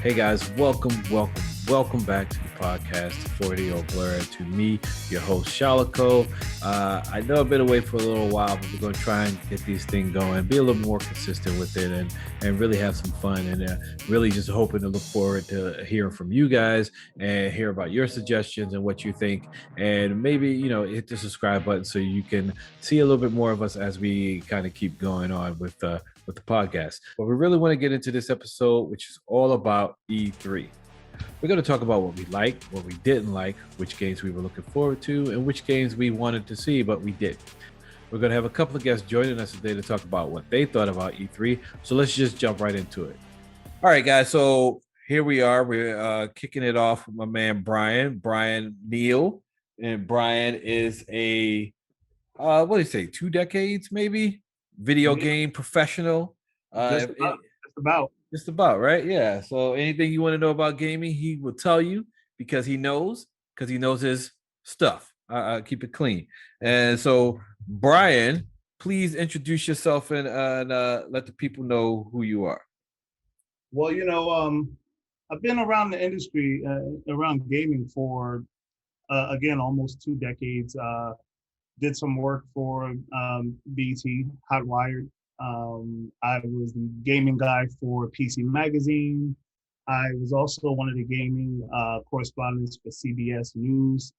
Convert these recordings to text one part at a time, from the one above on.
Hey guys, welcome back to the podcast for Year-Old Blerd. To me, your host Shalako. I know I've been away for a little while, but we're going to try and get these things going, be a little more consistent with it, and really have some fun. And really just hoping to look forward to hearing from you guys and hear about your suggestions and what you think. And maybe hit the subscribe button so you can see a little bit more of us as we kind of keep going on with the podcast. But we really want to get into this episode, which is all about E3. We're going to talk about what we liked, what we didn't like, which games we were looking forward to, and which games we wanted to see, but we didn't. We're going to have a couple of guests joining us today to talk about what they thought about E3. So let's just jump right into it. All right, guys. So here we are. We're kicking it off with my man, Brian Neal. And Brian is what do you say, 2 decades maybe? Video game professional. Just about. Just about, right? Yeah. So anything you want to know about gaming, he will tell you because he knows his stuff. Keep it clean. And so, Brian, please introduce yourself and let the people know who you are. Well, I've been around the industry, around gaming for, again, almost 2 decades. Did some work for BT, Hotwired. I was the gaming guy for PC Magazine. I was also one of the gaming correspondents for CBS News.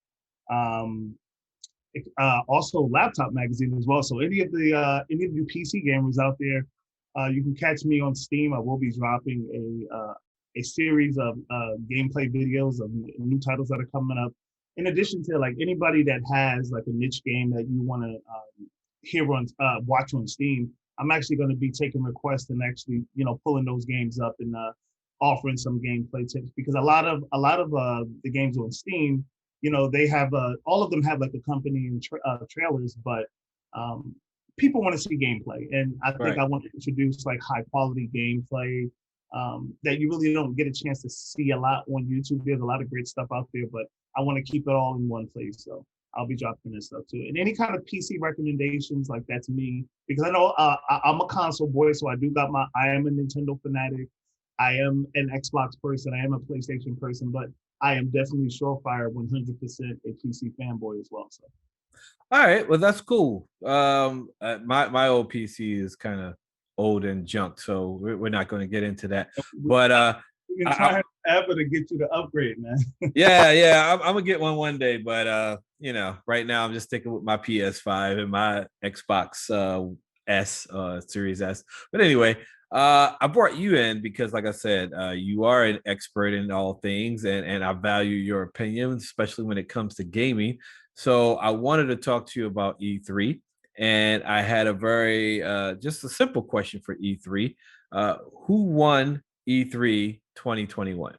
Also Laptop Magazine as well. So any of you PC gamers out there, you can catch me on Steam. I will be dropping a series of gameplay videos of new titles that are coming up. In addition to like anybody that has like a niche game that you want to watch on Steam, I'm actually going to be taking requests and actually pulling those games up and offering some gameplay tips, because a lot of the games on Steam, they have all of them have like accompanying trailers, but people want to see gameplay, and I think I want to introduce like high quality gameplay that you really don't get a chance to see a lot on YouTube. There's a lot of great stuff out there, but I want to keep it all in one place. So I'll be dropping this stuff too. And any kind of PC recommendations, like that's me, because I know I'm a console boy, so I am a Nintendo fanatic. I am an Xbox person. I am a PlayStation person, but I am definitely surefire 100% a PC fanboy as well. So. All right, well that's cool. My old PC is kind of old and junk, so we're not going to get into that. But we've been trying forever to get you to upgrade, man. yeah, I'm gonna get one day, but right now I'm just sticking with my PS5 and my Xbox S Series S. But anyway, I brought you in because, like I said, you are an expert in all things, and I value your opinion, especially when it comes to gaming. So I wanted to talk to you about E3, and I had a very just a simple question for E3. Who won E3 2021?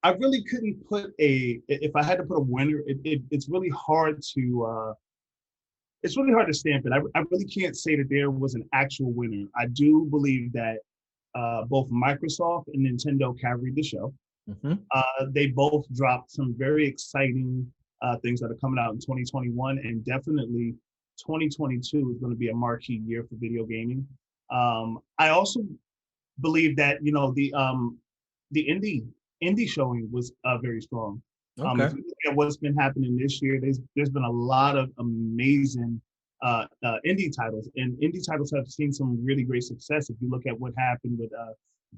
I really couldn't if I had to put a winner, it's really hard to stamp it. I really can't say that there was an actual winner. I do believe that both Microsoft and Nintendo carried the show. Mm-hmm. They both dropped some very exciting things that are coming out in 2021, and definitely 2022 is going to be a marquee year for video gaming. I also believe that the indie showing was very strong. Okay. If you look at what's been happening this year, there's been a lot of amazing indie titles, and indie titles have seen some really great success. If you look at what happened with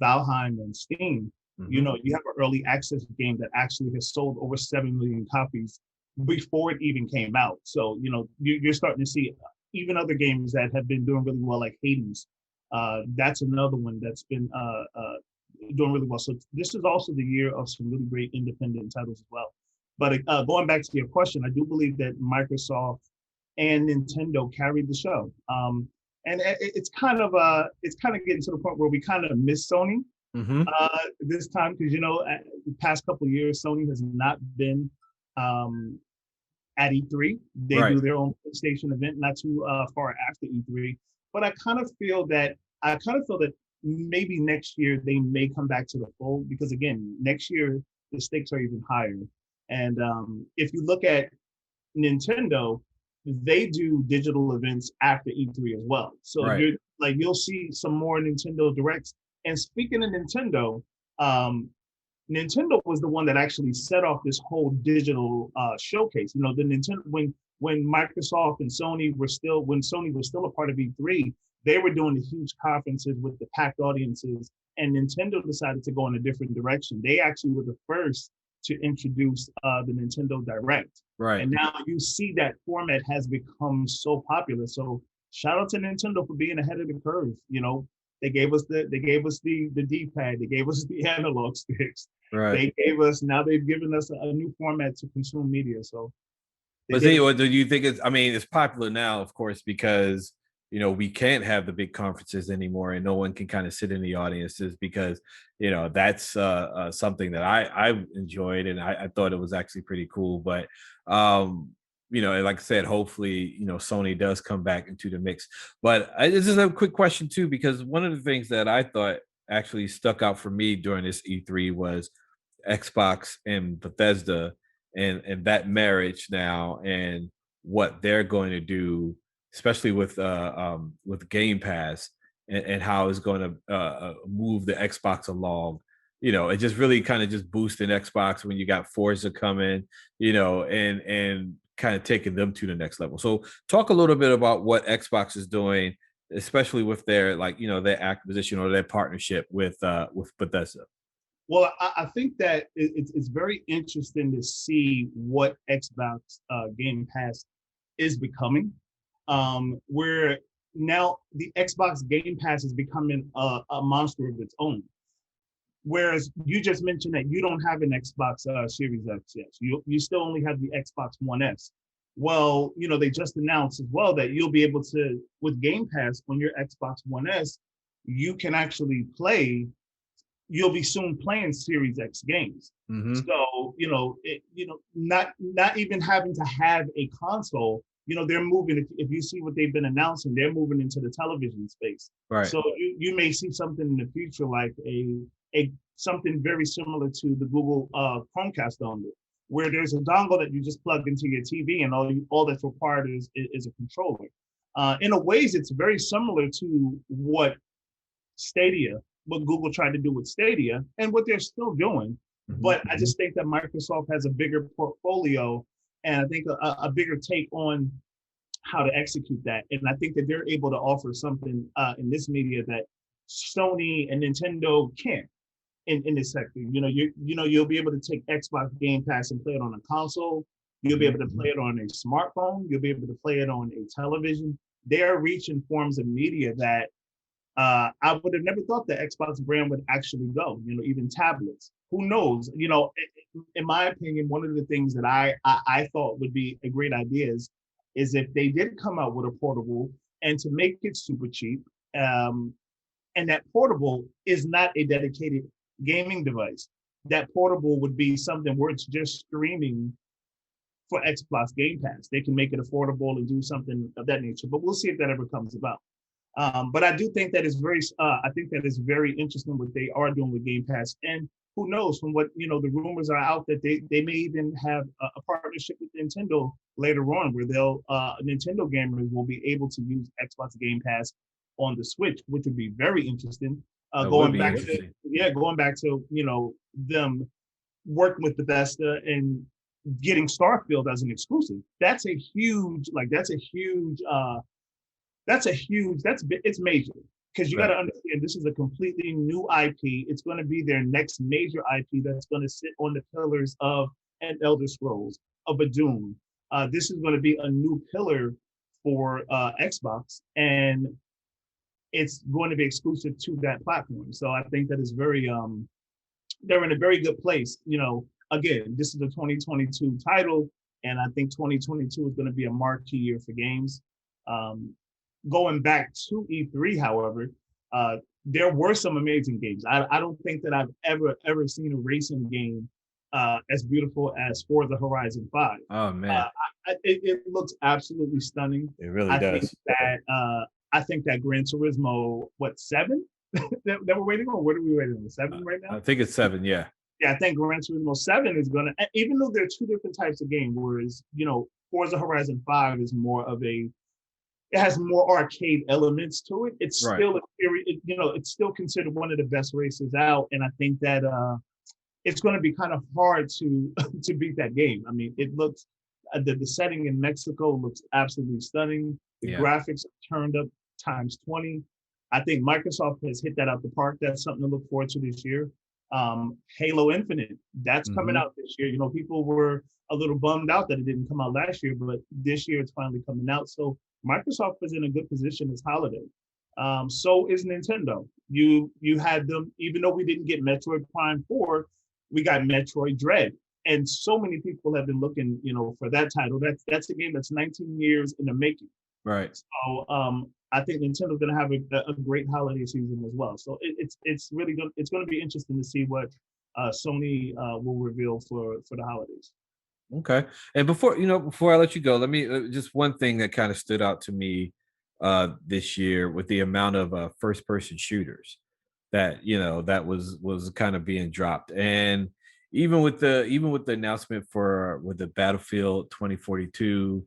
Valheim and Steam, mm-hmm. You have an early access game that actually has sold over 7 million copies before it even came out. So you're starting to see even other games that have been doing really well, like Hades. That's another one that's been doing really well. So this is also the year of some really great independent titles as well. But going back to your question, I do believe that Microsoft and Nintendo carried the show. And it's kind of getting to the point where we kind of miss Sony this time, because the past couple of years Sony has not been at E3. They do their own PlayStation event not too far after E3. But I kind of feel that maybe next year they may come back to the fold, because again, next year the stakes are even higher. And if you look at Nintendo, they do digital events after E3 as well. So you'll see some more Nintendo Directs And speaking of Nintendo, Nintendo was the one that actually set off this whole digital showcase. You know, the Nintendo when Microsoft and Sony were still when Sony was still a part of E3, they were doing the huge conferences with the packed audiences, and Nintendo decided to go in a different direction. They actually were the first to introduce the Nintendo Direct, Right. and now you see that format has become so popular. So shout out to Nintendo for being ahead of the curve. You know, they gave us the D-pad, they gave us the analog sticks. Right. Now they've given us a new format to consume media. So But see, what do you think? I mean, it's popular now, of course, because we can't have the big conferences anymore, and no one can kind of sit in the audiences because that's something that I enjoyed, and I thought it was actually pretty cool. But like I said, hopefully, Sony does come back into the mix. But this is a quick question too, because one of the things that I thought actually stuck out for me during this E3 was Xbox and Bethesda and that marriage now and what they're going to do, especially with Game Pass and how it's going to move the Xbox along. It just really kind of just boosting Xbox when you got Forza coming, and kind of taking them to the next level. So talk a little bit about what Xbox is doing, especially with their their acquisition or their partnership with Bethesda. Well, I think that it's very interesting to see what Xbox Game Pass is becoming. Where now the Xbox Game Pass is becoming a monster of its own. Whereas you just mentioned that you don't have an Xbox Series X yet. You still only have the Xbox One S. Well, they just announced as well that you'll be able to, with Game Pass on your Xbox One S, you can actually play. You'll be soon playing Series X games. Mm-hmm. So, not even having to have a console, they're moving, if you see what they've been announcing, they're moving into the television space. Right. So you may see something in the future like a something very similar to the Google Chromecast dongle, where there's a dongle that you just plug into your TV and all that's required is a controller. In a ways, it's very similar to what Google tried to do with Stadia and what they're still doing. Mm-hmm. But I just think that Microsoft has a bigger portfolio and I think a bigger take on how to execute that. And I think that they're able to offer something in this media that Sony and Nintendo can't in this sector. You'll be able to take Xbox Game Pass and play it on a console. You'll be able to play it on a smartphone. You'll be able to play it on a television. They are reaching forms of media that I would have never thought the Xbox brand would actually go, even tablets. Who knows? In my opinion, one of the things that I thought would be a great idea is if they did come out with a portable and to make it super cheap, and that portable is not a dedicated gaming device. That portable would be something where it's just streaming for Xbox Game Pass. They can make it affordable and do something of that nature, but we'll see if that ever comes about. But I do think that is very interesting what they are doing with Game Pass. And who knows, from what, the rumors are out that they may even have a partnership with Nintendo later on where Nintendo gamers will be able to use Xbox Game Pass on the Switch, which would be very interesting. Going back to, them working with Bethesda and getting Starfield as an exclusive. It's major because you got to understand this is a completely new IP. It's going to be their next major IP that's going to sit on the pillars of an Elder Scrolls, of a Doom. This is going to be a new pillar for Xbox, and it's going to be exclusive to that platform. So I think that is they're in a very good place. Again, this is a 2022 title, and I think 2022 is going to be a marquee year for games. Going back to E3, however, there were some amazing games. I don't think that I've ever seen a racing game as beautiful as Forza Horizon 5. Oh man, it looks absolutely stunning. It really does. I think that Gran Turismo 7 that we're waiting on. What are we waiting on? 7 right now? I think it's 7. Yeah. Yeah, I think Gran Turismo 7 is gonna, even though there are two different types of game, whereas Forza Horizon 5 is more of a it has more arcade elements to it. It's Right. still a very, it's still considered one of the best races out, and I think that it's going to be kind of hard to to beat that game. I mean, it looks the setting in Mexico looks absolutely stunning. The Yeah. graphics are turned up times 20. I think Microsoft has hit that out the park. That's something to look forward to this year. Halo Infinite, that's coming Hmm. out this year. People were a little bummed out that it didn't come out last year, but this year it's finally coming out. So Microsoft is in a good position this holiday. So is Nintendo. You had them, even though we didn't get Metroid Prime 4, we got Metroid Dread. And so many people have been looking, for that title. That's a game that's 19 years in the making. Right. So I think Nintendo's going to have a great holiday season as well. So it's really good. It's going to be interesting to see what Sony will reveal for the holidays. Okay. And before I let you go, let me just one thing that kind of stood out to me this year with the amount of first person shooters that that was kind of being dropped. And even with the announcement for with the Battlefield 2042,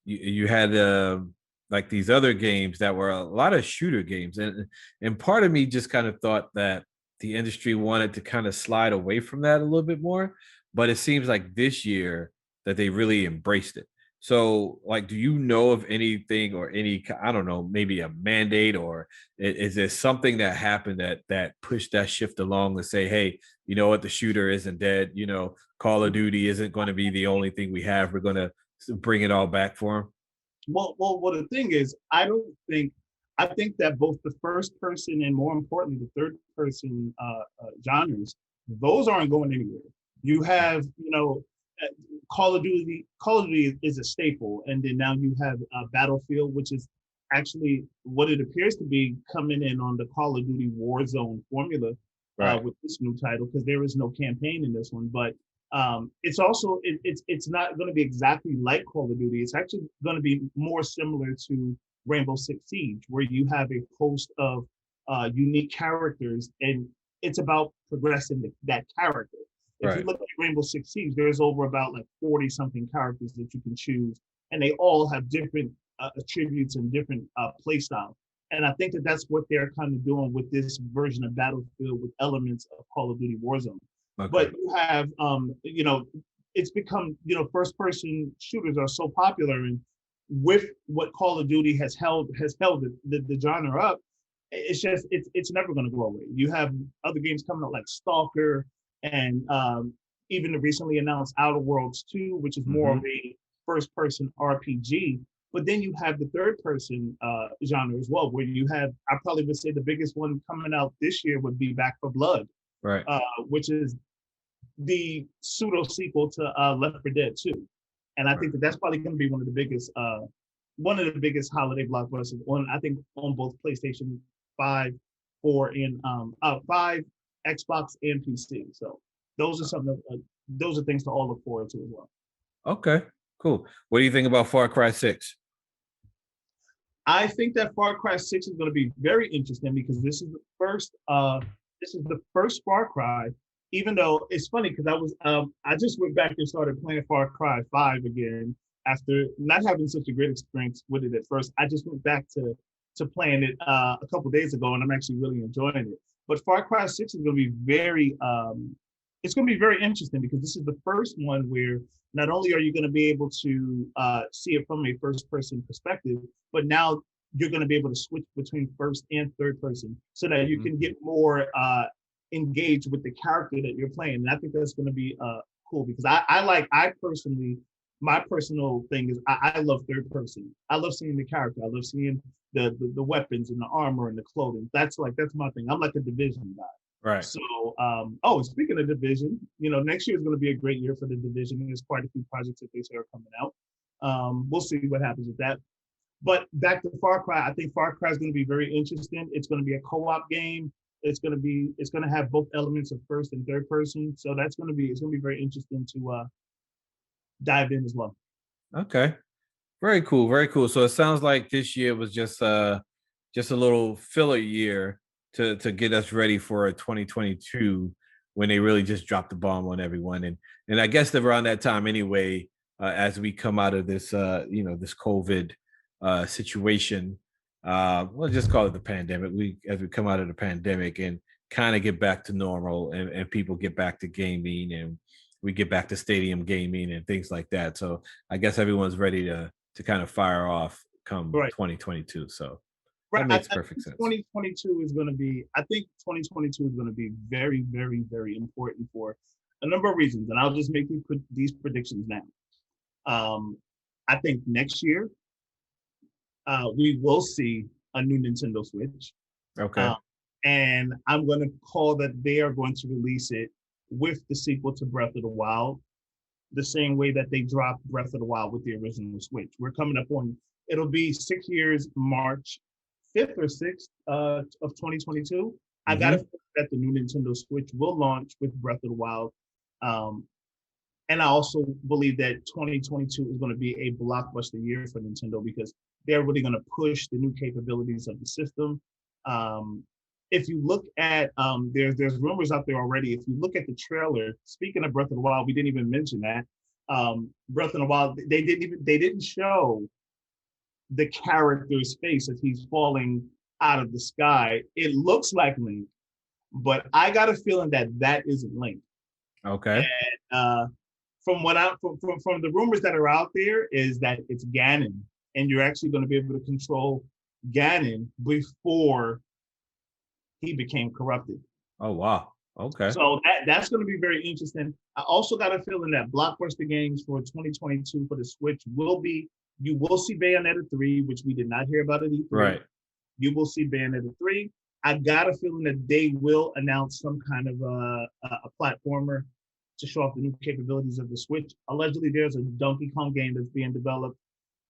you had like these other games that were a lot of shooter games, and part of me just kind of thought that the industry wanted to kind of slide away from that a little bit more, but it seems like this year that they really embraced it. So, like, do you know of anything or I don't know, maybe a mandate, or is there something that happened that pushed that shift along to say, hey, you know what, the shooter isn't dead. Call of Duty isn't going to be the only thing we have. We're going to bring it all back for them. Well, the thing is, I think that both the first person and more importantly the third person genres, those aren't going anywhere. You have, uh, Call of Duty. Call of Duty is a staple, and then now you have Battlefield, which is actually what it appears to be coming in on the Call of Duty Warzone formula Right. with this new title, because there is no campaign in this one. But it's also it's not going to be exactly like Call of Duty. It's actually going to be more similar to Rainbow Six Siege, where you have a host of unique characters, and it's about progressing that character. If you Right. look at Rainbow Six Siege, there's over about like 40 something characters that you can choose, and they all have different attributes and different play styles. And I think that that's what they're kind of doing with this version of Battlefield with elements of Call of Duty Warzone. Okay. But you have, it's become, first person shooters are so popular, and with what Call of Duty has held the genre up, it's never going to go away. You have other games coming out like Stalker, and even the recently announced Outer Worlds 2, which is more Hmm. of a first person RPG. But then you have the third person genre as well, where you have, I probably would say the biggest one coming out this year would be Back for Blood, Right. which is the pseudo sequel to Left 4 Dead 2. And I Right. think that that's probably going to be one of the biggest holiday blockbusters on, I think, on both PlayStation 5, 4, and 5, Xbox, and PC. So those are those are things to all look forward to as well. Okay. Cool. What do you think about Far Cry 6? I think that Far Cry 6 is going to be very interesting, because this is the first Far Cry. Even though it's funny, because I just went back and started playing Far Cry 5 again after not having such a great experience with it at first. I just went back to playing it a couple days ago, and I'm actually really enjoying it. But Far Cry 6 is going to be very interesting, because this is the first one where not only are you going to be able to see it from a first person perspective, but now you're going to be able to switch between first and third person, so that you Mhm. can get more engaged with the character that you're playing. And I think that's going to be cool, because I personally, my personal thing is I love third person. I love seeing the character. I love seeing the weapons and the armor and the clothing. That's my thing. I'm like a Division guy. Right. So, speaking of Division, next year is going to be a great year for the Division. There's quite a few projects that they say are coming out. We'll see what happens with that. But back to Far Cry, I think Far Cry is going to be very interesting. It's going to be a co-op game. It's going to have both elements of first and third person. So it's going to be very interesting to dive in as well. Okay. Very cool. Very cool. So it sounds like this year was just a little filler year to get us ready for a 2022 when they really just dropped the bomb on everyone. And I guess that around that time anyway, as we come out of this this COVID situation. We'll just call it the pandemic. As we come out of the pandemic and kind of get back to normal, and people get back to gaming, and we get back to stadium gaming and things like that. So I guess everyone's ready to kind of fire off come Right. 2022. So Right. that I makes think perfect sense. 2022 is going to be. I think 2022 is going to be very, very, very important for a number of reasons, and I'll just make these predictions now. I think next year we will see a new Nintendo Switch, Okay. uh, and I'm going to call that they are going to release it with the sequel to Breath of the Wild, the same way that they dropped Breath of the Wild with the original Switch. We're coming up on. It'll be 6 years, March 5th or 6th of 2022. I got to Hmm. feel that the new Nintendo Switch will launch with Breath of the Wild. Um, and I also believe that 2022 is going to be a blockbuster year for Nintendo because they're really going to push the new capabilities of the system. Um, if you look at there's rumors out there already. If you look at the trailer, speaking of Breath of the Wild, we didn't even mention that. Breath of the Wild, they didn't show the character's face as he's falling out of the sky. It looks like Link, but I got a feeling that that isn't Link. Okay. And from what I from the rumors that are out there is that it's Ganon, and you're actually going to be able to control Ganon before he became corrupted. Oh wow. Okay. So that's going to be very interesting. I also got a feeling that blockbuster games for 2022 for the Switch will be you will see Bayonetta 3, which we did not hear about at E3. Right. You will see Bayonetta 3. I got a feeling that they will announce some kind of a platformer to show off the new capabilities of the Switch. Allegedly, there's a Donkey Kong game that's being developed.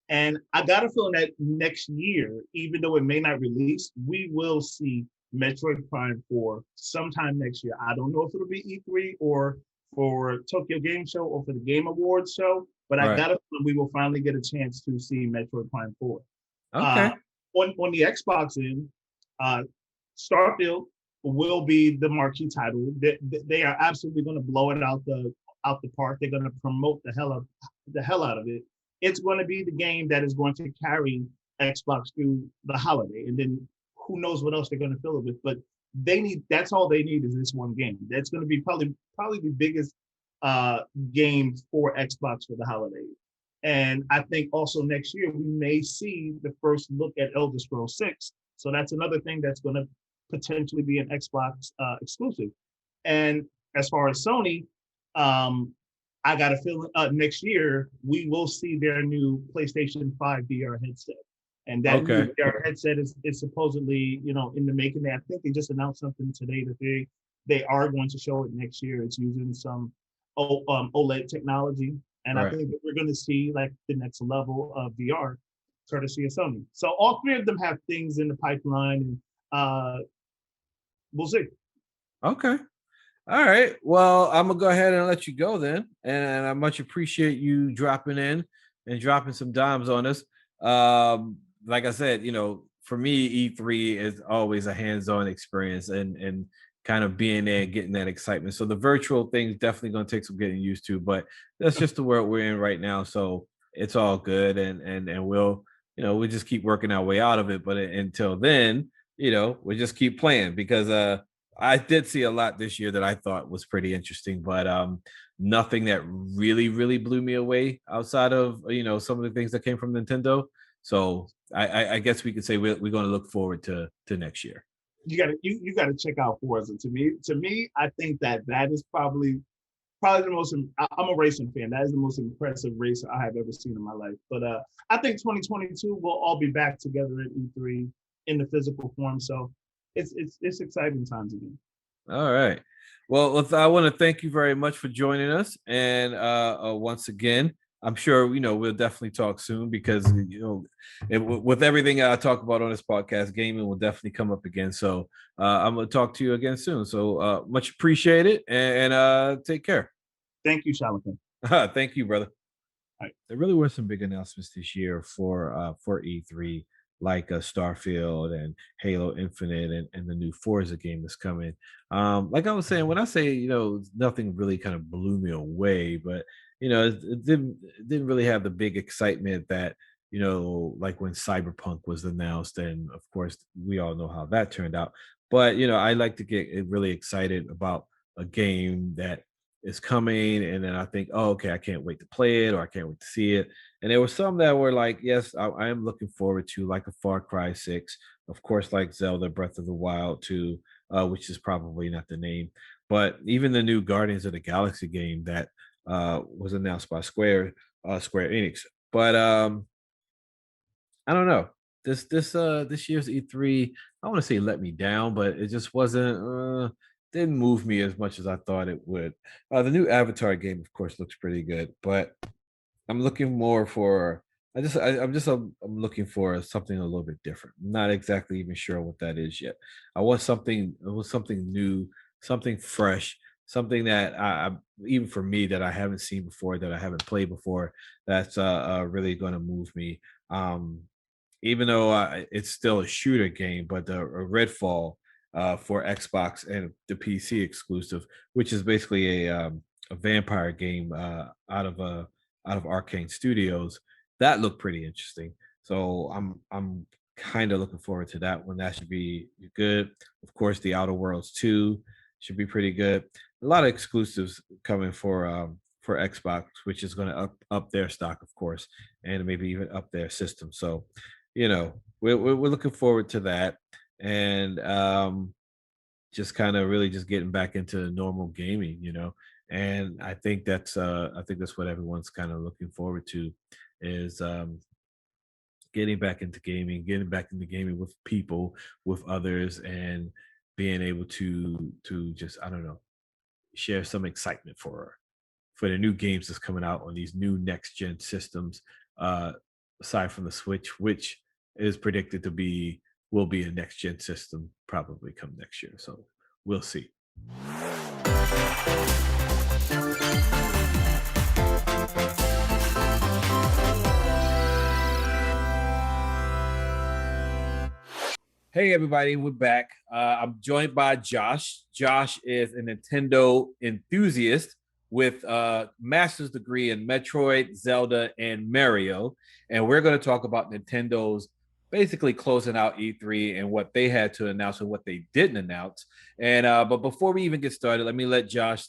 And I got a feeling that next year, even though it may not release, we will see Metroid Prime 4 sometime next year. I don't know if it'll be E3 or for Tokyo Game Show or for the Game Awards show, but I Right. got a feeling we will finally get a chance to see Metroid Prime 4. Uh, Okay. on the Xbox end, uh, Starfield will be the marquee title. They are absolutely going to blow it out the park. They're going to promote the hell out of it. It's going to be the game that is going to carry Xbox through the holiday, and then who knows what else they're going to fill it with. But that's all they need is this one game. That's going to be probably the biggest game for Xbox for the holidays. And I think also next year we may see the first look at Elder Scrolls 6. So that's another thing that's going to potentially be an Xbox exclusive. And as far as Sony, I got a feeling next year we will see their new PlayStation 5 VR headset. And that new Okay. VR headset is supposedly, in the making. I think they just announced something today that they are going to show it next year. It's using some OLED technology. And I Right. think that we're going to see like the next level of VR courtesy of Sony. So all three of them have things in the pipeline, and we'll see. Okay. All right. Well, I'm gonna go ahead and let you go then, and I much appreciate you dropping in and dropping some dimes on us. Like I said, for me, E3 is always a hands-on experience, and kind of being there and getting that excitement. So the virtual thing is definitely gonna take some getting used to, but that's just the world we're in right now. So it's all good, and we'll just keep working our way out of it. But until then, we just keep playing because I did see a lot this year that I thought was pretty interesting, but nothing that really, really blew me away outside of some of the things that came from Nintendo. So I guess we could say we're going to look forward to next year. You gotta check out Forza. To me, I think that is probably the most. I'm a racing fan. That is the most impressive racer I have ever seen in my life. But I think 2022 we'll all be back together at E3 in the physical form. So it's exciting times again. All right. Well, I want to thank you very much for joining us, and once again, I'm sure we'll definitely talk soon because with everything I talk about on this podcast, gaming will definitely come up again. So I'm gonna talk to you again soon. So much appreciated, and take care. Thank you, Shalika. Thank you, brother. All right. There really were some big announcements this year for E3, like Starfield and Halo Infinite, and the new Forza game that's coming. Like I was saying, when I say nothing really kind of blew me away, but it didn't really have the big excitement that like when Cyberpunk was announced, and of course we all know how that turned out. But I like to get really excited about a game that is coming, and then I think, oh, okay, I can't wait to play it, or I can't wait to see it. And there were some that were like, yes, I am looking forward to, like a Far Cry 6, of course, like Zelda Breath of the Wild 2, which is probably not the name, but even the new Guardians of the Galaxy game that was announced by Square Enix. But I don't know. This year's E3, I want to say let me down, but it just wasn't didn't move me as much as I thought it would. The new Avatar game, of course, looks pretty good, but I'm looking more for. I'm looking for something a little bit different. I'm not exactly even sure what that is yet. I want something. It was something new, something fresh, something that even for me that I haven't seen before, that I haven't played before. That's really going to move me. Um, Even though it's still a shooter game, but the Redfall for Xbox and the PC exclusive, which is basically a vampire game out of Arcane Studios, that looked pretty interesting. So I'm kind of looking forward to that one. That should be good. Of course, the Outer Worlds 2 should be pretty good. A lot of exclusives coming for Xbox, which is going to up their stock, of course, and maybe even up their system. So we're looking forward to that, and just kind of really just getting back into normal gaming, and I think that's what everyone's kind of looking forward to, is getting back into gaming with people, with others, and being able to just, I don't know, share some excitement for the new games that's coming out on these new next gen systems, uh, aside from the Switch, which is predicted to be will be a next gen system probably come next year. So we'll see. Hey everybody, we're back. I'm joined by Josh. Josh is a Nintendo enthusiast with a master's degree in Metroid, Zelda, and Mario. And we're going to talk about Nintendo's basically closing out E3 and what they had to announce and what they didn't announce. And but before we even get started, let me let Josh,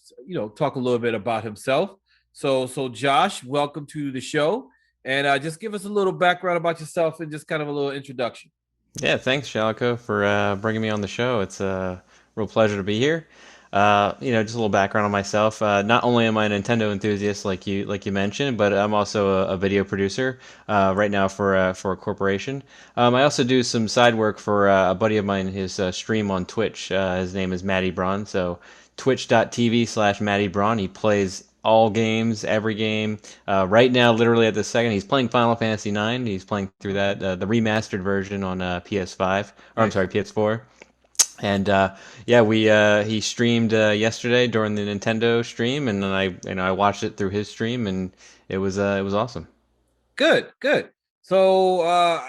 talk a little bit about himself. So Josh, welcome to the show, and just give us a little background about yourself and just kind of a little introduction. Yeah, thanks, Shalico, for bringing me on the show. It's a real pleasure to be here. Just a little background on myself. Not only am I a Nintendo enthusiast, like you mentioned, but I'm also a video producer right now for a corporation. I also do some side work for a buddy of mine. His stream on Twitch. His name is Matty Braun. So twitch.tv/Matty Braun. He plays all games, every game. Right now, literally at this second, he's playing Final Fantasy IX. He's playing through that the remastered version on PS5, or I'm Nice. sorry, PS4. And yeah, we he streamed yesterday during the Nintendo stream, and then I watched it through his stream, and it was awesome. Good, good. So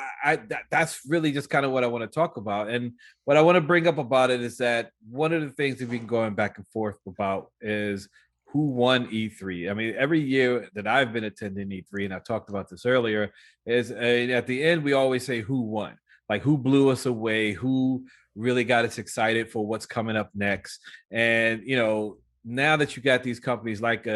that's really just kind of what I want to talk about. And what I want to bring up about it is that one of the things that we've been going back and forth about is who won E3. I mean, every year that I've been attending E3, and I talked about this earlier, is at the end we always say who won, like who blew us away, who really got us excited for what's coming up next. And now that you got these companies like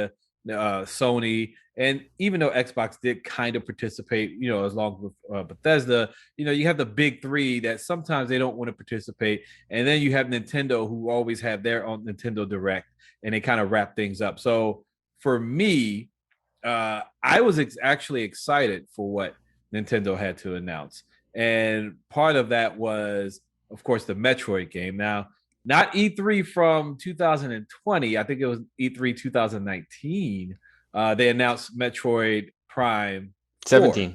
Sony, and even though Xbox did kind of participate, as long with Bethesda, you have the big three that sometimes they don't want to participate, and then you have Nintendo, who always have their own Nintendo Direct, and they kind of wrap things up. So for me, I was actually excited for what Nintendo had to announce, and part of that was, of course, the Metroid game. Now, not E3 from 2020. I think it was E3 2019. They announced Metroid Prime 4. 17,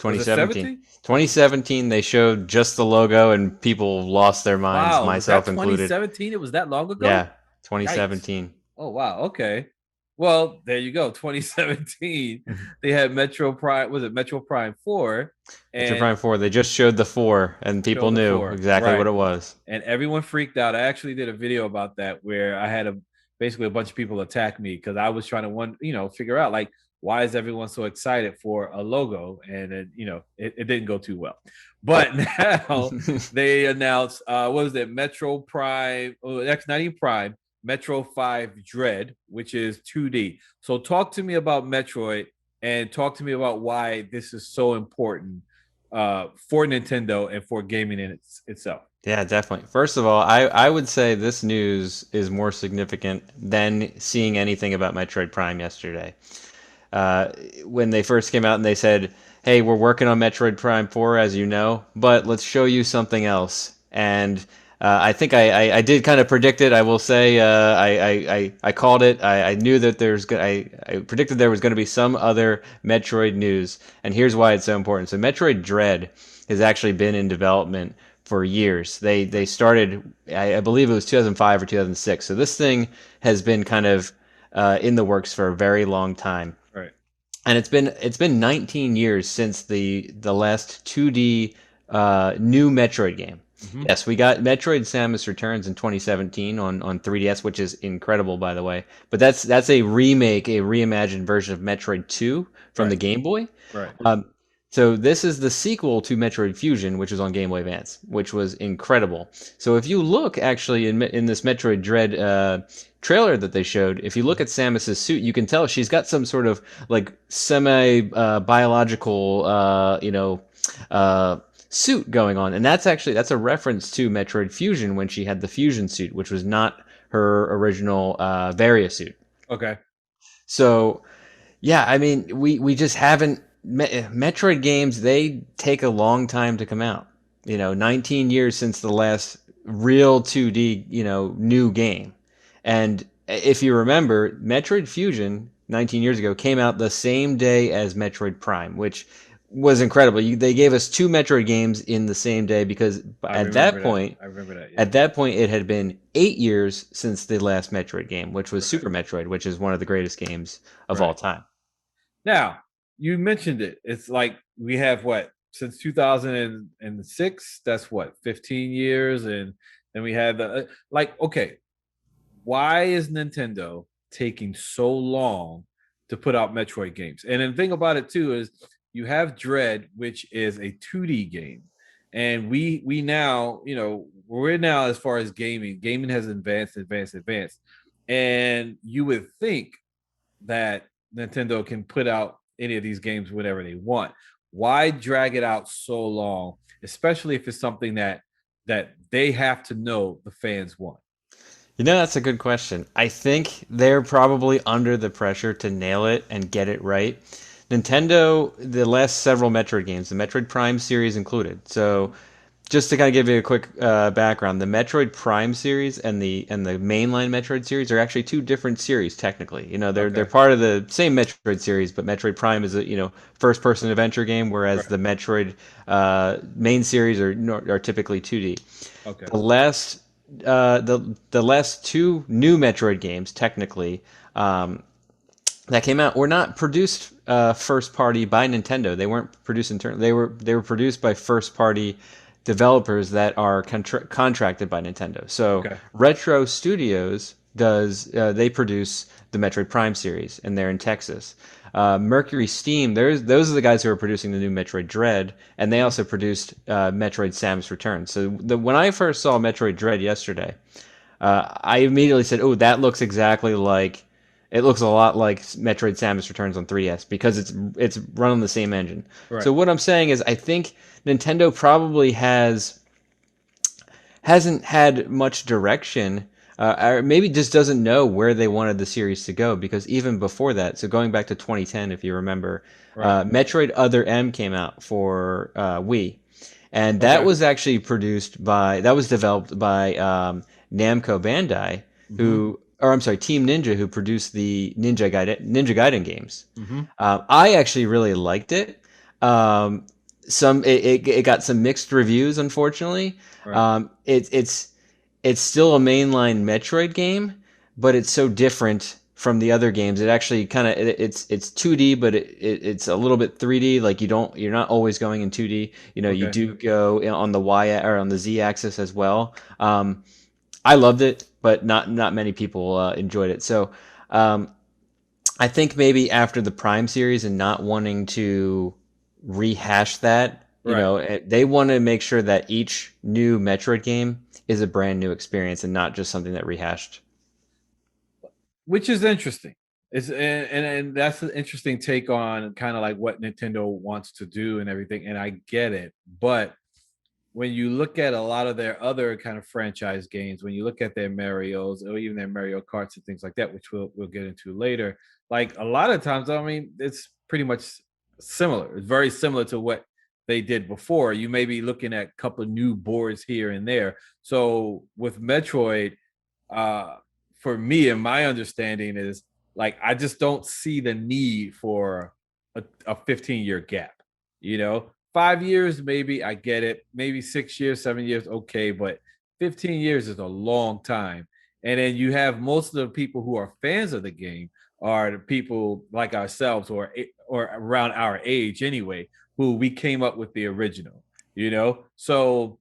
Was it 2017. 17? 2017, they showed just the logo, and people lost their minds, Wow, was that myself included. 2017? It was that long ago? Yeah, Yikes. 2017. Oh, wow. Okay. Well, there you go. 2017. They had Metro Prime. Was it Metro Prime 4? Metro And Prime 4, they just showed the 4, and people showed the knew 4. exactly what Right. it was. And everyone freaked out. I actually did a video about that where I had basically a bunch of people attack me because I was trying to figure out, like, why is everyone so excited for a logo? And then, it didn't go too well. But now they announced, what was it? Metro Prime, that's not even Prime, Metro 5 Dread, which is 2D. So talk to me about Metroid and talk to me about why this is so important for Nintendo and for gaming in itself. Yeah, definitely. First of all, I would say this news is more significant than seeing anything about Metroid Prime yesterday. Uh, when they first came out and they said, "Hey, we're working on Metroid Prime 4, as you know, but let's show you something else." And I think I did kind of predict it. I will say I called it. I knew that I predicted there was going to be some other Metroid news, and here's why it's so important. So Metroid Dread has actually been in development for years. They started, I believe it was 2005 or 2006. So this thing has been kind of in the works for a very long time. Right. And it's been 19 years since the last 2D new Metroid game. Mm-hmm. Yes, we got Metroid: Samus Returns in 2017 on 3DS, which is incredible, by the way. But that's a remake, a reimagined version of Metroid 2 from the Right. Game Boy. Right. So this is the sequel to Metroid Fusion, which was on Game Boy Advance, which was incredible. So if you look actually in this Metroid Dread trailer that they showed, if you look at Samus's suit, you can tell she's got some sort of like semi biological, suit going on, and that's a reference to Metroid Fusion when she had the fusion suit, which was not her original Varia suit. Okay. So yeah, I mean, we just haven't. Metroid games, they take a long time to come out. 19 years since the last real 2D, new game. And if you remember, Metroid Fusion 19 years ago came out the same day as Metroid Prime, which was incredible. They gave us two Metroid games in the same day because at that point, I remember that. Yeah. at that point, it had been 8 years since the last Metroid game, which was Okay. Super Metroid, which is one of the greatest games of all Right. time. Now, you mentioned it. It's like we have what since 2006. That's what 15 years, and then we had the like. Okay, why is Nintendo taking so long to put out Metroid games? And the thing about it too is you have Dread, which is a 2D game, and we now we're now as far as gaming has advanced, and you would think that Nintendo can put out any of these games whenever they want. Why drag it out so long, especially if it's something that they have to know the fans want? That's a good question. I think they're probably under the pressure to nail it and get it right. Nintendo, the last several Metroid games, the Metroid Prime series included. So, just to kind of give you a quick background, the Metroid Prime series and the mainline Metroid series are actually two different series technically. They're Okay. part of the same Metroid series, but Metroid Prime is a first person adventure game, whereas Right. the Metroid main series are typically 2D. Okay. The last the last two new Metroid games, technically, that came out were not produced first party by Nintendo. They weren't produced internally. They were produced by first party developers that are contracted by Nintendo. So Okay. Retro Studios they produce the Metroid Prime series, and they're in Texas. Mercury Steam, those are the guys who are producing the new Metroid Dread, and they also produced Metroid: Samus Returns. So when I first saw Metroid Dread yesterday, I immediately said, "Oh, that looks exactly like." It looks a lot like Metroid: Samus Returns on 3DS because it's run on the same engine. Right. So what I'm saying is, I think Nintendo probably hasn't had much direction, or maybe just doesn't know where they wanted the series to go. Because even before that, so going back to 2010, if you remember, Right. Metroid Other M came out for Wii, and that Okay. was actually that was developed by Namco Bandai, Mm-hmm. who, or I'm sorry, Team Ninja, who produced the Ninja Gaiden games. Mm-hmm. I actually really liked it. Um, it got some mixed reviews, unfortunately. Right. It's still a mainline Metroid game, but it's so different from the other games. It actually kind of it's 2D, but it's a little bit 3D. Like you're not always going in 2D. You Okay. do go on the Y or on the Z axis as well. I loved it, but not many people enjoyed it. So um, I think maybe after the Prime series and not wanting to rehash that, Right. they want to make sure that each new Metroid game is a brand new experience and not just something that rehashed. Which is interesting. It's and that's an interesting take on kind of like what Nintendo wants to do and everything. And I get it, but when you look at a lot of their other kind of franchise games, when you look at their Mario's or even their Mario Karts and things like that, which we'll get into later, like a lot of times, I mean, it's pretty much similar. It's very similar to what they did before. You may be looking at a couple of new boards here and there. So with Metroid, uh, for me and my understanding is like I just don't see the need for a 15-year gap. 5 years, maybe I get it. Maybe 6 years, 7 years, okay, but 15 years is a long time. And then you have most of the people who are fans of the game are the people like ourselves or around our age anyway, who we came up with the original. So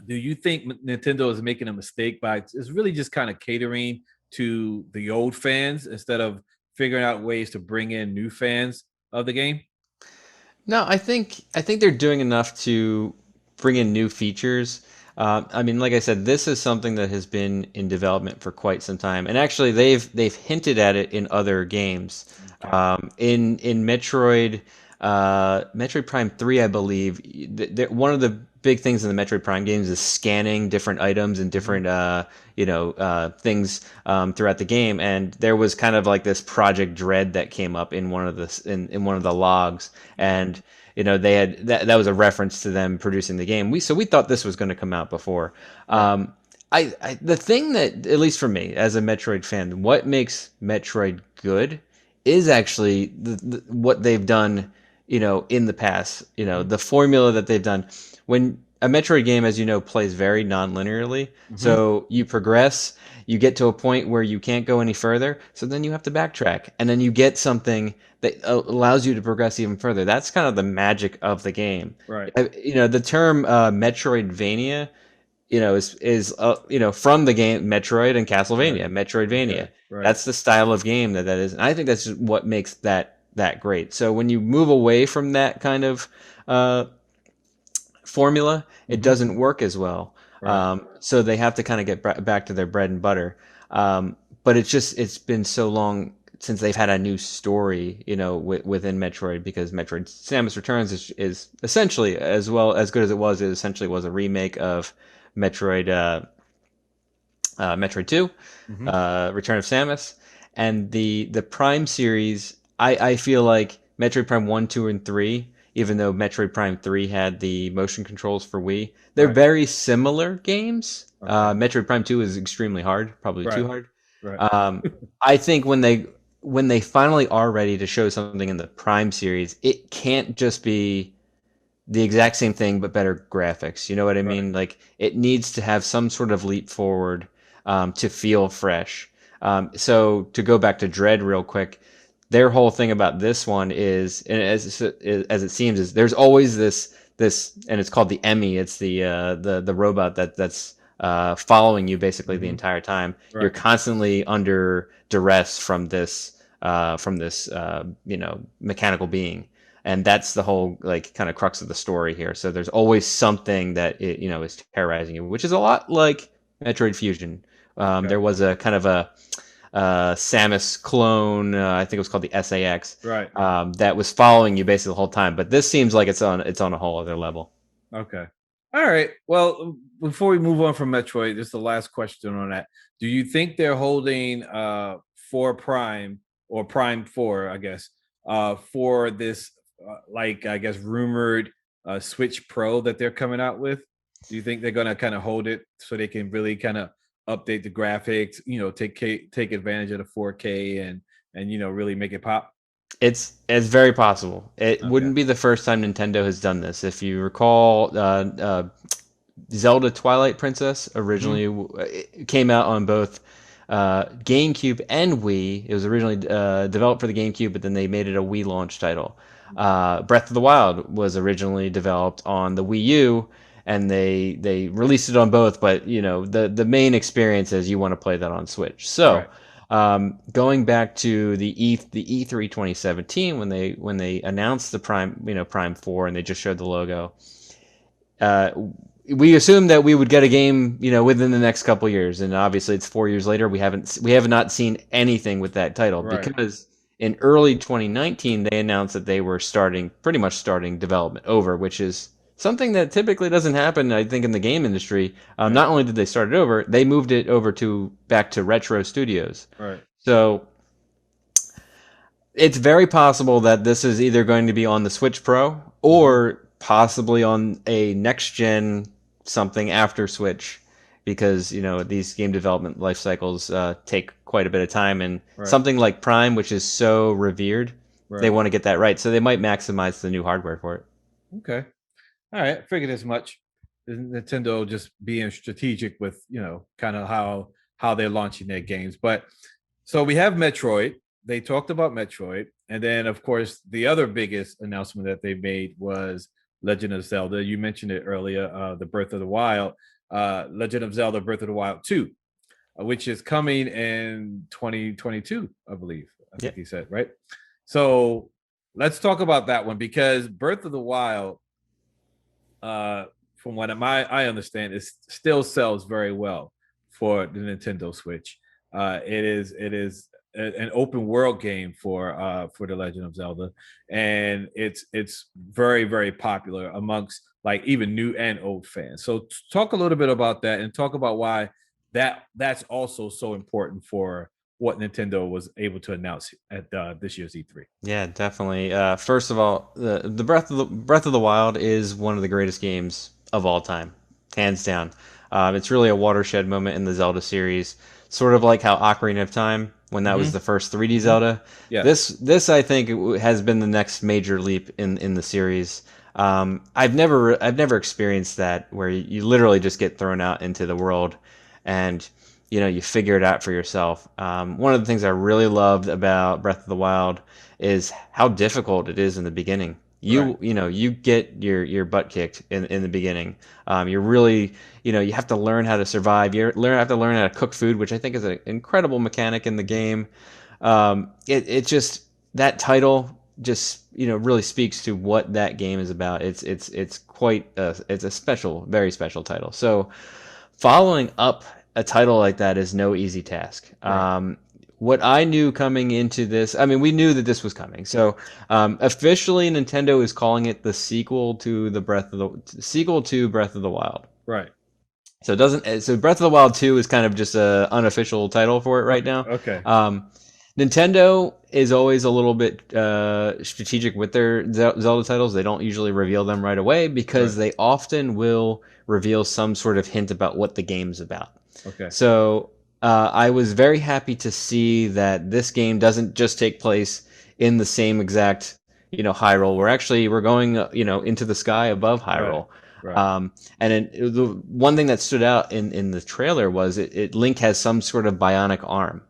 do you think Nintendo is making a mistake by it's really just kind of catering to the old fans instead of figuring out ways to bring in new fans of the game? No, I think they're doing enough to bring in new features. I mean, like I said, this is something that has been in development for quite some time, and actually, they've hinted at it in other games. Okay. In Metroid Prime 3, I believe, one of the big things in the Metroid Prime games is scanning different items and Mhm. different things throughout the game. And there was kind of like this Project Dread that came up in in one of the logs, and they had that was a reference to them producing the game. We thought this was going to come out before. Right. The thing that, at least for me as a Metroid fan, what makes Metroid good is actually what they've done, in the past. Mhm. The formula that they've done. When a Metroid game, as you know, plays very non-linearly, Mhm. so you progress, you get to a point where you can't go any further, so then you have to backtrack, and then you get something that allows you to progress even further. That's kind of the magic of the game. Right. The term Metroidvania, from the game Metroid and Right. Castlevania, Okay. Metroidvania. Right. That's the style of game that is, and I think that's just what makes that great. So when you move away from that kind of uh, formula, it Mhm. doesn't work as well. Right. So they have to kind of get back to their bread and butter. But it's been so long since they've had a new story, within Metroid, because Metroid Samus Returns is essentially, as well as good as it was, it essentially was a remake of Metroid Metroid 2, Mhm. Return of Samus, and the Prime series. I feel like Metroid Prime 1, 2, and 3, even though Metroid Prime 3 had the motion controls for Wii, they're Right. very similar games. Okay. Metroid Prime 2 is extremely hard, probably too Right. hard. Right. I think when they finally are ready to show something in the Prime series, it can't just be the exact same thing but better graphics. You know what I Right. mean? Like, it needs to have some sort of leap forward to feel fresh. So to go back to Dread real quick, their whole thing about this one is, and as it seems, is there's always this, and it's called the Emmy. It's the robot that's following you basically the Mhm. entire time. You're Right. constantly under duress from this mechanical being, and that's the whole, like, kind of crux of the story here. So there's always something that is terrorizing you, which is a lot like Metroid Fusion. Okay. There was a kind of a Samus clone, I think it was called the SAX, Right. that was following you basically the whole time. But this seems like it's on a whole other level. Okay. All right. Well, before we move on from Metroid, just the last question on that. Do you think they're holding for Prime or Prime 4, I guess, for this like I guess rumored Switch Pro that they're coming out with? Do you think they're going to kind of hold it so they can really kind of update the graphics, take advantage of the 4K and really make it pop? It's very possible. It Okay. wouldn't be the first time Nintendo has done this. If you recall, Zelda Twilight Princess Hmm. originally it came out on both GameCube and Wii. It was originally developed for the GameCube, but then they made it a Wii launch title. Breath of the Wild was originally developed on the Wii U, and they released it on both. But the main experience is you want to play that on Switch. So Right. Going back to the E3 2017 when they announced the Prime 4 and they just showed the logo, uh, we assumed that we would get a game, within the next couple years, and obviously it's 4 years later. We have not seen anything with that title Right. because in early 2019 they announced that they were pretty much starting development over, which is something that typically doesn't happen, I think, in the game industry. Right. Not only did they start it over, they moved it over to back to Retro Studios. Right. So it's very possible that this is either going to be on the Switch Pro or possibly on a next gen something after Switch, because these game development life cycles take quite a bit of time, and Right. something like Prime, which is so revered, they Right. want to get that right, so they might maximize the new hardware for it. Okay. All right. Figured as much. Nintendo just being strategic with kind of how they're launching their games. But so we have Metroid. They talked about Metroid, and then of course the other biggest announcement that they made was Legend of Zelda. You mentioned it earlier, the Breath of the Wild, Legend of Zelda: Breath of the Wild 2, which is coming in 2022, I believe. I think he said, right? So let's talk about that one, because Breath of the Wild, from what I understand, it still sells very well for the Nintendo Switch. It is an open world game for the Legend of Zelda, and it's very, very popular amongst like even new and old fans. So talk a little bit about that, and talk about why that's also so important for what Nintendo was able to announce at this year's E3. Yeah, definitely. First of all, the Breath of the Wild is one of the greatest games of all time, hands down. It's really a watershed moment in the Zelda series, sort of like how Ocarina of Time, when that was the first 3D Zelda. Yeah. This I think has been the next major leap in the series. I've never experienced that where you literally just get thrown out into the world and you figure it out for yourself. One of the things I really loved about Breath of the Wild is how difficult it is in the beginning. You get your butt kicked in the beginning. You're really you have to learn how to survive. Have to learn how to cook food, which I think is an incredible mechanic in the game. It just, that title just really speaks to what that game is about. It's quite it's a special, very special title. So following up a title like that is no easy task. Right. What I knew coming into this, I mean, we knew that this was coming. So officially, Nintendo is calling it the sequel to Breath of the Wild. Right. So it doesn't. So Breath of the Wild 2 is kind of just a unofficial title for it right now. Okay. Nintendo is always a little bit strategic with their Zelda titles. They don't usually reveal them right away because they often will reveal some sort of hint about what the game's about. Okay. So I was very happy to see that this game doesn't just take place in the same exact Hyrule. We're going into the sky above Hyrule. Right. And the one thing that stood out in the trailer was Link has some sort of bionic arm.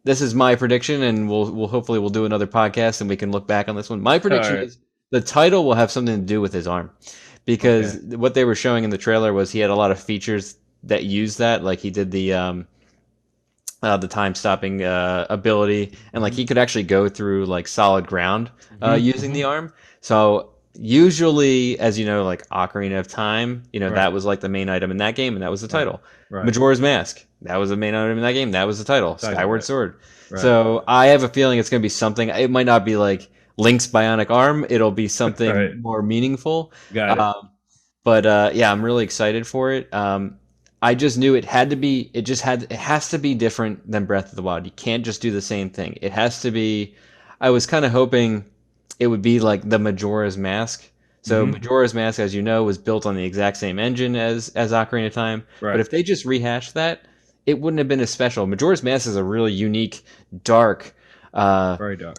This is my prediction, and we'll hopefully we'll do another podcast and we can look back on this one. My prediction is the title will have something to do with his arm, because what they were showing in the trailer was he had a lot of features that use that, like he did the time stopping ability, and like he could actually go through like solid ground using the arm. So usually, as you know, like Ocarina of Time, that was like the main item in that game, and that was the title. Majora's Mask, that was the main item in that game, that was the title. Skyward Sword. So I have a feeling it's going to be something. It might not be like Link's bionic arm. It'll be something more meaningful. Got it. But yeah, I'm really excited for it. I just knew it had to be. It has to be different than Breath of the Wild. You can't just do the same thing. It has to be. I was kind of hoping it would be like the Majora's Mask. So Majora's Mask, as you know, was built on the exact same engine as Ocarina of Time. But if they just rehashed that, it wouldn't have been as special. Majora's Mask is a really unique, dark, very dark,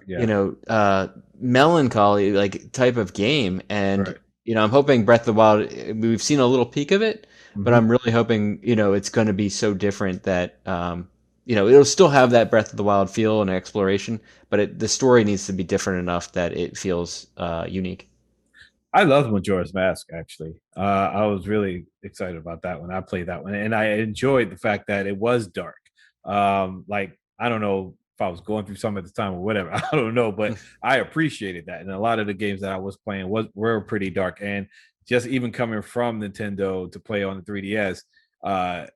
melancholy like type of game, and I'm hoping Breath of the Wild. We've seen a little peek of it, but I'm really hoping it's going to be so different that it'll still have that Breath of the Wild feel and exploration, but the story needs to be different enough that it feels unique. I love Majora's Mask, actually. I was really excited about that one. I played that one, and I enjoyed the fact that it was dark. Like I don't know if I was going through something at the time or whatever. I don't know, but I appreciated that. And a lot of the games that I was playing were pretty dark. And just even coming from Nintendo to play on the 3DS, uh,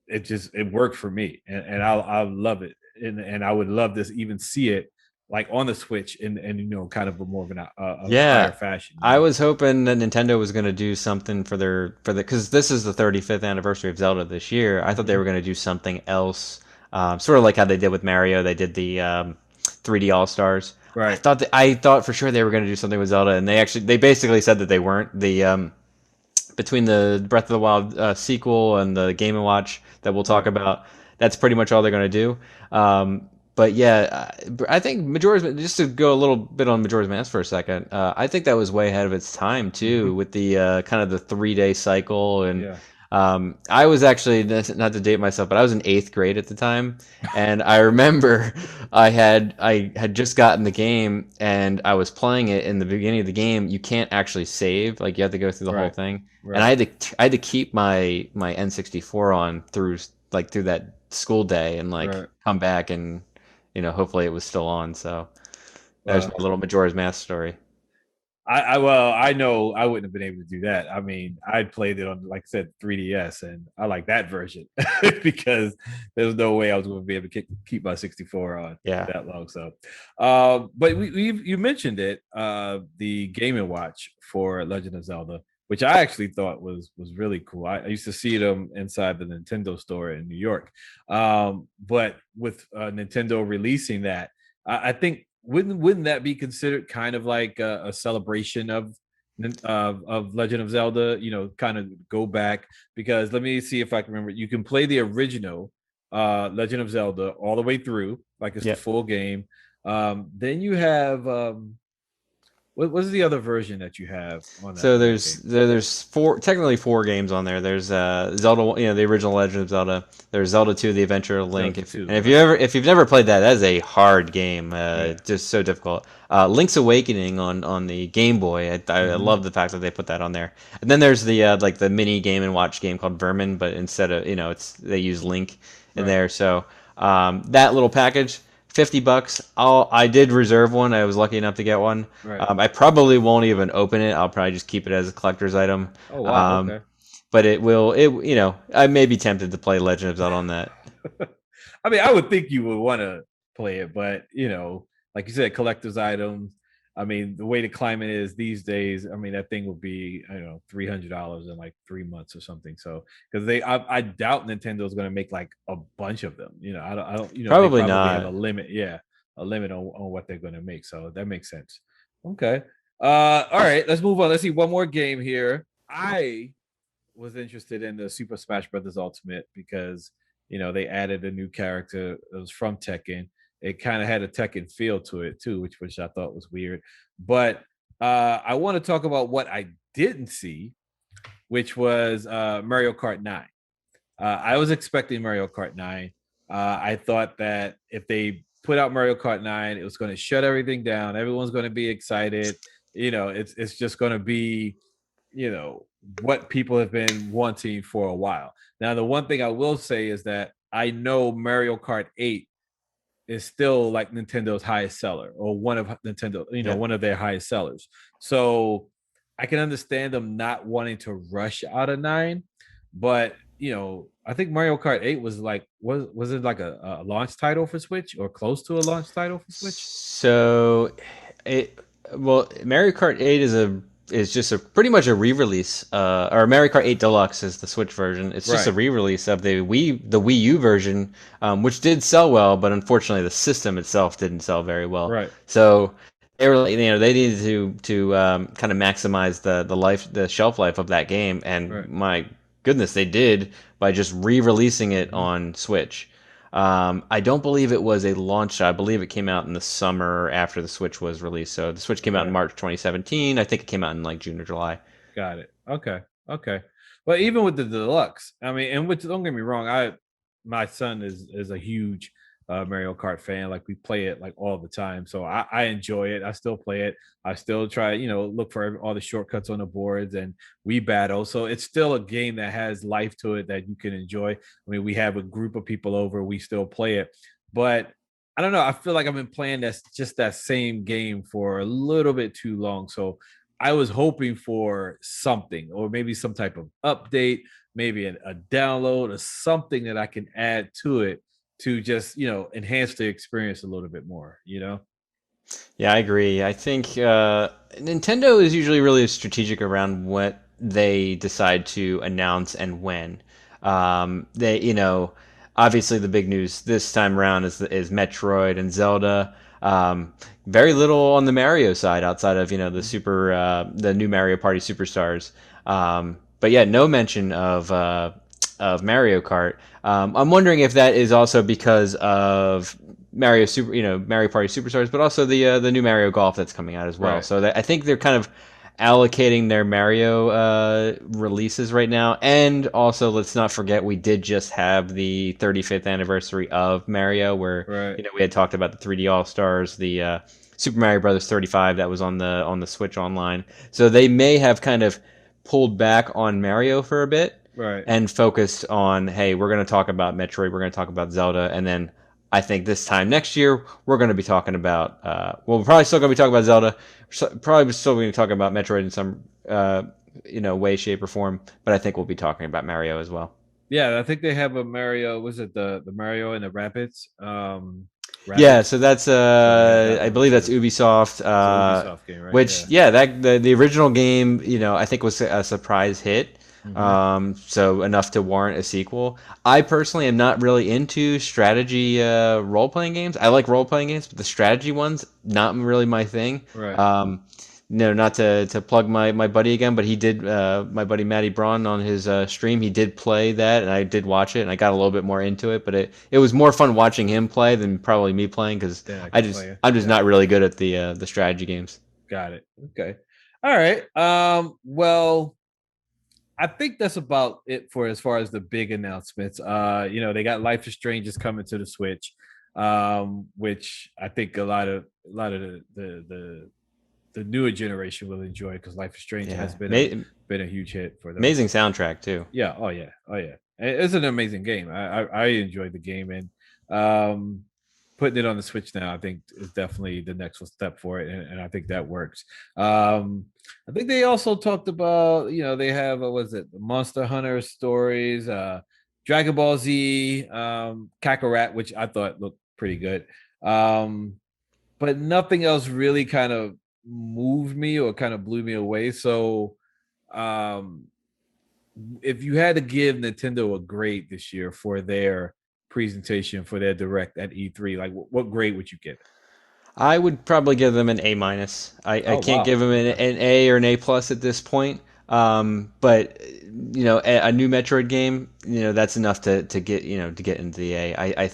it worked for me, and I love it, and I would love to even see it like on the Switch and kind of a more of a higher Yeah, fashion. I was hoping that Nintendo was going to do something for the because this is the 35th anniversary of Zelda this year. I thought they Mm-hmm. were going to do something else, sort of like how they did with Mario. They did the 3D All Stars. Right. I thought for sure they were going to do something with Zelda, and they basically said that they weren't. The between the Breath of the Wild sequel and the Game and Watch that we'll talk Right. about, that's pretty much all they're going to do. But yeah, I think Majora's just to go a little bit on Majora's Mask for a second. I think that was way ahead of its time too, Mm-hmm. with the kind of the 3 day cycle. And Yeah. I was actually not to date myself, but I was in eighth grade at the time, and I remember I had just gotten the game and I was playing it. In the beginning of the game, you can't actually save; like you have to go through the whole Right. thing. And Right. I had to keep my N64 on through that school day and like Right. come back and hopefully it was still on. So there's Well, my little Majora's Mask story. I know I wouldn't have been able to do that. I mean, I played it on, like I said, 3DS, and I like that version because there's no way I was going to be able to keep my 64 on Yeah. that long. So, but you mentioned it, the Game and Watch for Legend of Zelda, which I actually thought was really cool. I used to see them inside the Nintendo store in New York, but with Nintendo releasing that, I think wouldn't that be considered kind of like a celebration of Legend of Zelda? Kind of go back, because let me see if I can remember. You can play the original Legend of Zelda all the way through, like it's the Yep. full game. Then you have what's the other version that you have on So that there's game? there's technically four games on there. There's Zelda, the original Legend of Zelda. There's Zelda 2, The Adventure of Link. Zelda If Two, and if right? you ever if you've never played that, that is a hard game. Yeah. Just so difficult. Link's Awakening on the Game Boy. I Hmm. love the fact that they put that on there. And then there's the like the mini Game and Watch game called Vermin, but instead of they use Link in Right. there. So that little package. $50. I did reserve one. I was lucky enough to get one. Right. I probably won't even open it. I'll probably just keep it as a collector's item. Oh wow. Um, Okay. but I may be tempted to play Legend of Zelda on that. I mean, I would think you would want to play it, but like you said, collector's items. I mean, the way the climate is these days, I mean, that thing would be, $300 in like 3 months or something. So, because I doubt Nintendo is going to make like a bunch of them. I don't. They Probably probably have a not. limit. Yeah, a limit on what they're going to make. So that makes sense. Okay. All right. Let's move on. Let's see one more game here. I was interested in the Super Smash Brothers Ultimate because they added a new character that was from Tekken. It kind of had a Tekken feel to it too, which I thought was weird. But I want to talk about what I didn't see, which was Mario Kart 9. I was expecting Mario Kart 9. I thought that if they put out Mario Kart 9, it was going to shut everything down. Everyone's going to be excited. It's just going to be what people have been wanting for a while. Now, the one thing I will say is that I know Mario Kart 8 is still like Nintendo's highest seller, or Yeah. one of their highest sellers. So I can understand them not wanting to rush out of 9, but I think Mario Kart 8 was like was it like a launch title for Switch, or close to a launch title for Switch? So, it well, Mario Kart 8 is just a pretty much a re-release. Or Mario Kart 8 Deluxe is the Switch version. It's just a Right, re-release of the Wii U version, which did sell well, but unfortunately the system itself didn't sell very well. right. So they were they needed to kind of maximize the shelf life of that game, and Right. my goodness, they did by just re-releasing it Mhm. on Switch. I don't believe it was a launch. I believe it came out in the summer after the Switch was released. So the Switch came out in Okay. March 2017. I think it came out in like June or July. Got it. Okay. Okay. But even with the deluxe, I mean, and which don't get me wrong, my son is a huge Mario Kart fan. Like we play it like all the time, so I enjoy it. I still play it. I still try, look for all the shortcuts on the boards, and we battle. So it's still a game that has life to it that you can enjoy. I mean, we have a group of people over, we still play it, but I don't know. I feel like I've been playing that same game for a little bit too long. So I was hoping for something, or maybe some type of update, maybe a download or something that I can add to it to just, enhance the experience a little bit more. Yeah, I agree. I think Nintendo is usually really strategic around what they decide to announce and when. Obviously the big news this time around is Metroid and Zelda. Very little on the Mario side outside of the new Mario Party Superstars. But yeah, no mention of Mario Kart. I'm wondering if that is also because of Mario Party Superstars, but also the new Mario Golf that's coming out as well. Right. So I think they're kind of allocating their Mario releases right now. And also, let's not forget we did just have the 35th anniversary of Mario, where Right. we had talked about the 3D All Stars, the Super Mario Brothers 35 that was on the Switch Online. So they may have kind of pulled back on Mario for a bit Right. and focused on, hey, we're going to talk about Metroid, we're going to talk about Zelda, and then I think this time next year we're going to be talking about, we're probably still going to be talking about Zelda, probably still going to be talking about Metroid in some way, shape, or form, but I think we'll be talking about Mario as well. Yeah, I think they have a Mario. Was it the Mario and the Rapids? Yeah, Rapids. so that's So they have that I one believe that's too. Ubisoft, It's an Ubisoft game, right? which Yeah. yeah, that the original game, I think was a surprise hit. Hmm. So enough to warrant a sequel. I personally am not really into strategy role playing games. I like role playing games, but the strategy ones not really my thing. Right. No, not to plug my buddy again, but he did, my buddy Matty Braun on his stream. He did play that, and I did watch it, and I got a little bit more into it. But it was more fun watching him play than probably me playing because Then I can play it. I'm just Yeah. not really good at the strategy games. Got it. Okay. All right. Well, I think that's about it for as far as the big announcements. They got Life is Strange is coming to the Switch, which I think a lot of the newer generation will enjoy because Life is Strange has Yeah, been a huge hit for them. amazing soundtrack too. Yeah. Oh yeah. Oh yeah. It's an amazing game. I enjoyed the game, and um, putting it on the Switch now, I think is definitely the next step for it, and I think that works. I think they also talked about they have what was it, the Monster Hunter stories, Dragon Ball Z, Kakarot, which I thought looked pretty good, but nothing else really kind of moved me or kind of blew me away. So um if you had to give Nintendo a grade this year for their presentation for their direct at E3, like what grade would you give it? I would probably give them an A minus. I Oh can't wow. give them Okay. an A or an A plus at this point. But a new Metroid game, that's enough to get to get into the A. I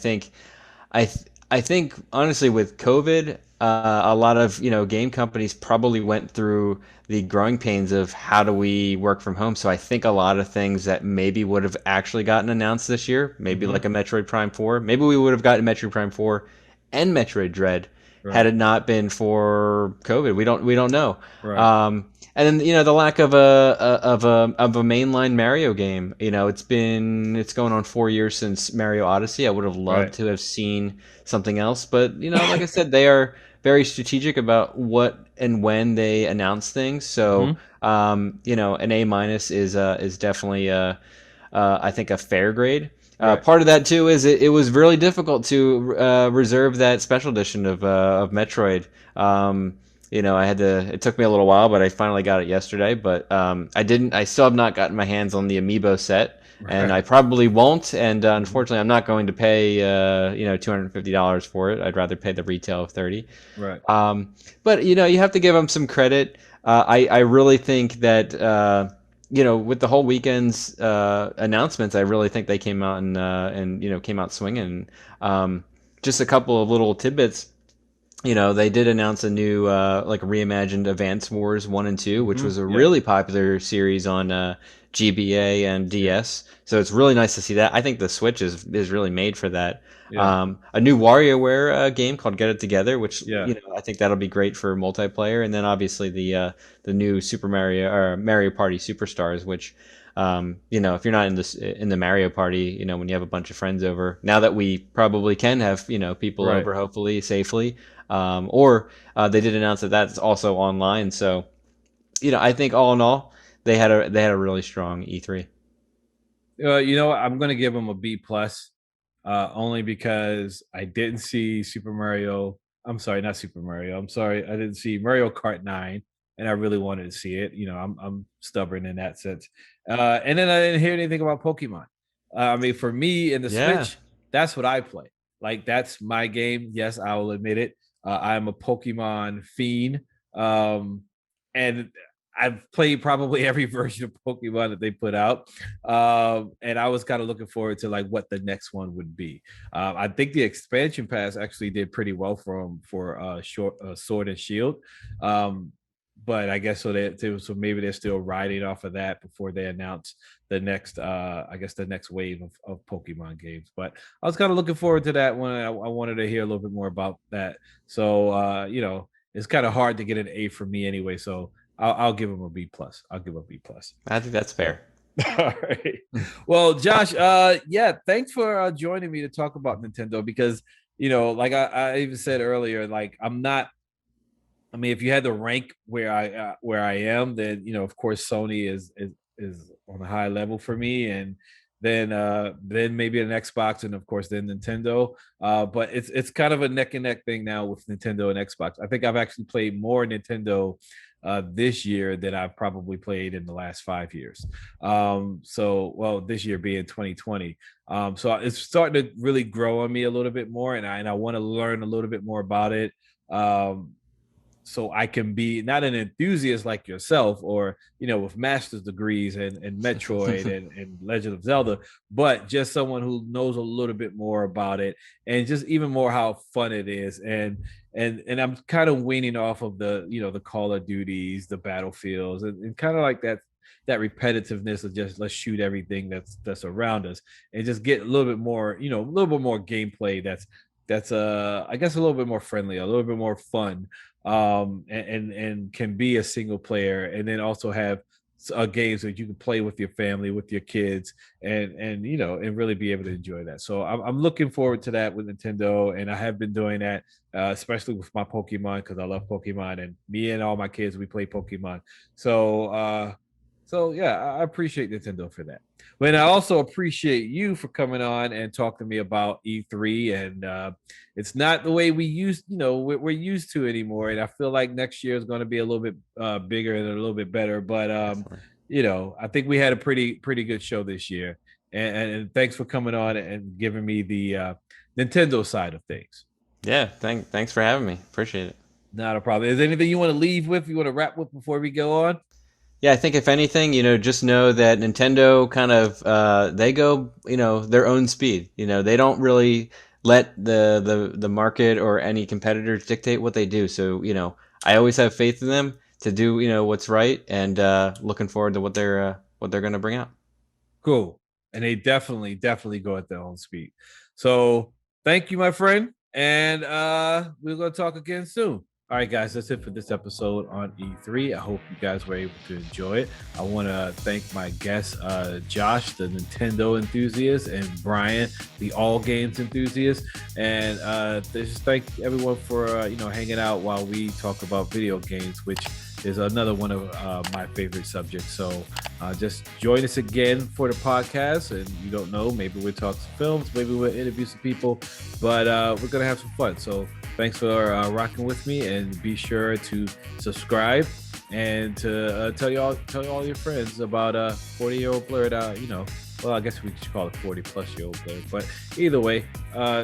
think honestly with COVID, a lot of game companies probably went through the growing pains of how do we work from home. So I think a lot of things that maybe would have actually gotten announced this year, maybe Hmm. like a Metroid Prime 4, maybe we would have gotten Metroid Prime 4 and Metroid Dread had Right. it not been for COVID. We don't know. Right. And then the lack of a mainline Mario game. It's going on 4 years since Mario Odyssey. I would have loved Right. to have seen something else, but like I said, they are very strategic about what and when they announce things. So Hmm. an A minus is definitely I think a fair grade. Right. Part of that too is it was really difficult to reserve that special edition of Metroid. I had to. It took me a little while, but I finally got it yesterday. But I didn't. I still have not gotten my hands on the amiibo set, and I Right. probably won't. And Hmm. unfortunately, I'm not going to pay $250 for it. I'd rather pay the retail of 30. Right. But you have to give them some credit. I really think that with the whole weekend's announcements, I really think they came out and came out swinging. Just a couple of little tidbits. They did announce a new reimagined Advance Wars 1 and 2, which Hmm. was a Yeah. really popular series on GBA and DS. So it's really nice to see that. I think the Switch is really made for that. Yeah. A new WarioWare game called Get It Together, which Yeah. I think that'll be great for multiplayer. And then obviously the new Super Mario or Mario Party Superstars, which if you're not in the Mario Party, when you have a bunch of friends over, now that we probably can have people Right. over hopefully safely, or they did announce that that's also online. So I think all in all, they had a really strong E3. I'm going to give them a B plus, only because I didn't see Super Mario. I'm sorry, not Super Mario. I'm sorry, I didn't see Mario Kart 9, and I really wanted to see it. I'm stubborn in that sense. And then I didn't hear anything about Pokemon. I mean, for me in the Yeah. Switch, that's what I play. Like that's my game. Yes, I will admit it. I'm a Pokemon fiend, and I've played probably every version of Pokemon that they put out, and I was kind of looking forward to like what the next one would be. I think the expansion pass actually did pretty well for Sword and Shield, but I guess so maybe they're still riding off of that before they announce the next I guess the next wave of Pokemon games. But I was kind of looking forward to that one. I wanted to hear a little bit more about that. So it's kind of hard to get an A from me anyway. So I'll give him a B plus. I'll give him a B plus. I think that's fair. All right. Well, Josh, yeah, thanks for joining me to talk about Nintendo because like I even said earlier, like I'm not. I mean, if you had to rank where I am, then of course Sony is on a high level for me, and then maybe an Xbox, and of course then Nintendo. But it's kind of a neck and neck thing now with Nintendo and Xbox. I think I've actually played more Nintendo this year than I've probably played in the last 5 years. Well, this year being 2020. So it's starting to really grow on me a little bit more, and I want to learn a little bit more about it. So I can be not an enthusiast like yourself or, with master's degrees and Metroid and Legend of Zelda, but just someone who knows a little bit more about it and just even more how fun it is. And I'm kind of weaning off of the Call of Duties, the Battlefields, and kind of like that repetitiveness of just let's shoot everything that's around us and just get a little bit more, a little bit more gameplay that's I guess a little bit more friendly, a little bit more fun, and can be a single player, and then also have games that you can play with your family, with your kids, and really be able to enjoy that. So I'm looking forward to that with Nintendo, and I have been doing that, especially with my Pokemon because I love Pokemon, and me and all my kids we play Pokemon. So yeah, I appreciate Nintendo for that. But I also appreciate you for coming on and talking to me about E3, and it's not the way we're used to anymore. And I feel like next year is going to be a little bit bigger and a little bit better. But I think we had a pretty good show this year. And thanks for coming on and giving me the Nintendo side of things. Yeah, thanks for having me. Appreciate it. Not a problem. Is there anything you want to leave with? You want to wrap with before we go on? Yeah, I think if anything, just know that Nintendo kind of they go, their own speed. They don't really let the market or any competitors dictate what they do. So, I always have faith in them to do, what's right, and looking forward to what they're going to bring out. Cool. And they definitely go at their own speed. So thank you, my friend. And we're going to talk again soon. All right, guys, that's it for this episode on E3. I hope you guys were able to enjoy it. I want to thank my guests, Josh, the Nintendo enthusiast, and Brian, the all games enthusiast. And just thank everyone for hanging out while we talk about video games, which is another one of my favorite subjects. So just join us again for the podcast. And you don't know, maybe we'll talk some films, maybe we'll interview some people, but we're going to have some fun. So thanks for rocking with me, and be sure to subscribe and to tell all your friends about 40-Year-Old Blerd. Well, I guess we should call it 40-plus-year-old Blerd. But either way,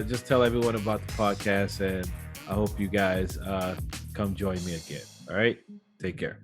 just tell everyone about the podcast, and I hope you guys come join me again. All right, take care.